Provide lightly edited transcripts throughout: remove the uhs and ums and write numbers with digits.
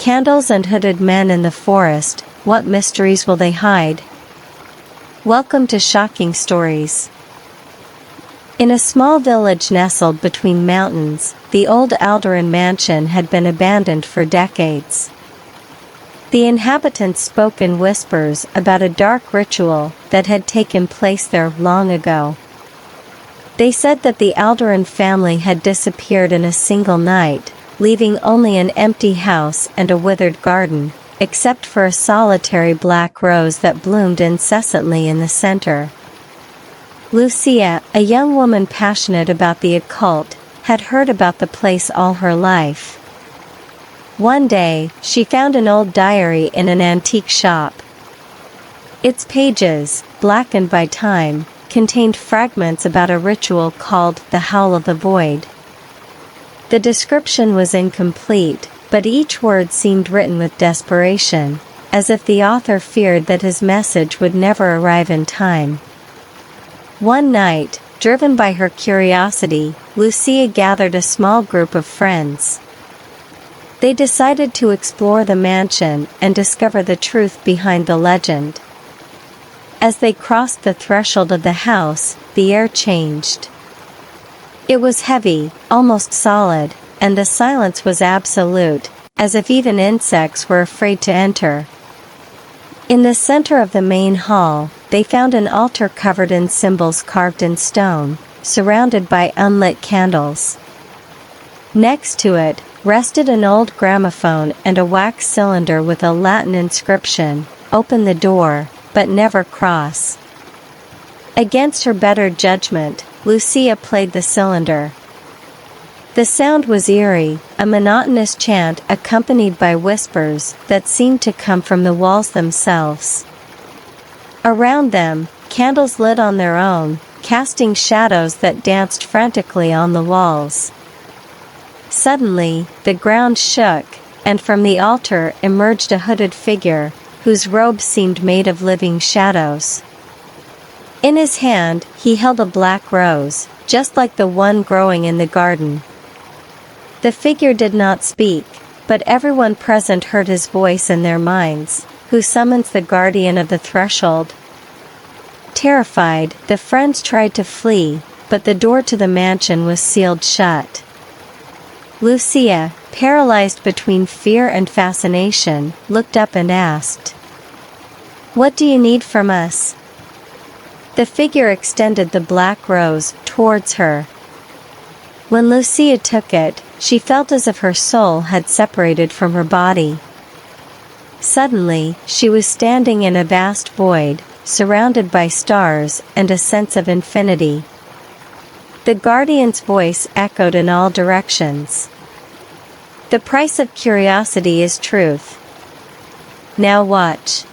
Candles and hooded men in the forest, what mysteries will they hide? Welcome to Shocking Stories. In a small village nestled between mountains, the old Alderan mansion had been abandoned for decades. The inhabitants spoke in whispers about a dark ritual that had taken place there long ago. They said that the Alderan family had disappeared in a single night, leaving only an empty house and a withered garden, except for a solitary black rose that bloomed incessantly in the center. Lucia, a young woman passionate about the occult, had heard about the place all her life. One day, she found an old diary in an antique shop. Its pages, blackened by time, contained fragments about a ritual called the Howl of the Void. The description was incomplete, but each word seemed written with desperation, as if the author feared that his message would never arrive in time. One night, driven by her curiosity, Lucia gathered a small group of friends. They decided to explore the mansion and discover the truth behind the legend. As they crossed the threshold of the house, the air changed. It was heavy, almost solid, and the silence was absolute, as if even insects were afraid to enter. In the center of the main hall, they found an altar covered in symbols carved in stone, surrounded by unlit candles. Next to it, rested an old gramophone and a wax cylinder with a Latin inscription, "Open the door, but never cross." Against her better judgment, Lucia played the cylinder. The sound was eerie, a monotonous chant accompanied by whispers that seemed to come from the walls themselves. Around them, candles lit on their own, casting shadows that danced frantically on the walls. Suddenly, the ground shook, and from the altar emerged a hooded figure, whose robe seemed made of living shadows. In his hand, he held a black rose, just like the one growing in the garden. The figure did not speak, but everyone present heard his voice in their minds. "Who summons the guardian of the threshold?" Terrified, the friends tried to flee, but the door to the mansion was sealed shut. Lucia, paralyzed between fear and fascination, looked up and asked, "What do you need from us?" The figure extended the black rose towards her. When Lucia took it, she felt as if her soul had separated from her body. Suddenly, she was standing in a vast void, surrounded by stars and a sense of infinity. The guardian's voice echoed in all directions. "The price of curiosity is truth. Now watch."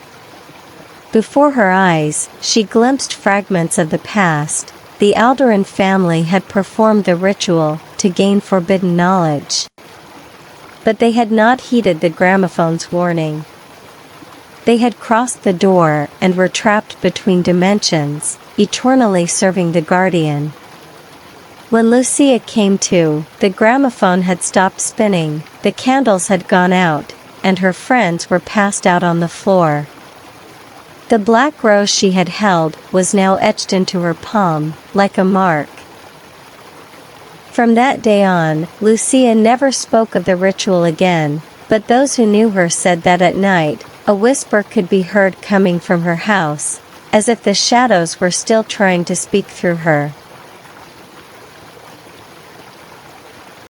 Before her eyes, she glimpsed fragments of the past. The Alderan family had performed the ritual to gain forbidden knowledge. But they had not heeded the gramophone's warning. They had crossed the door and were trapped between dimensions, eternally serving the guardian. When Lucia came to, the gramophone had stopped spinning, the candles had gone out, and her friends were passed out on the floor. The black rose she had held was now etched into her palm, like a mark. From that day on, Lucia never spoke of the ritual again, but those who knew her said that at night, a whisper could be heard coming from her house, as if the shadows were still trying to speak through her.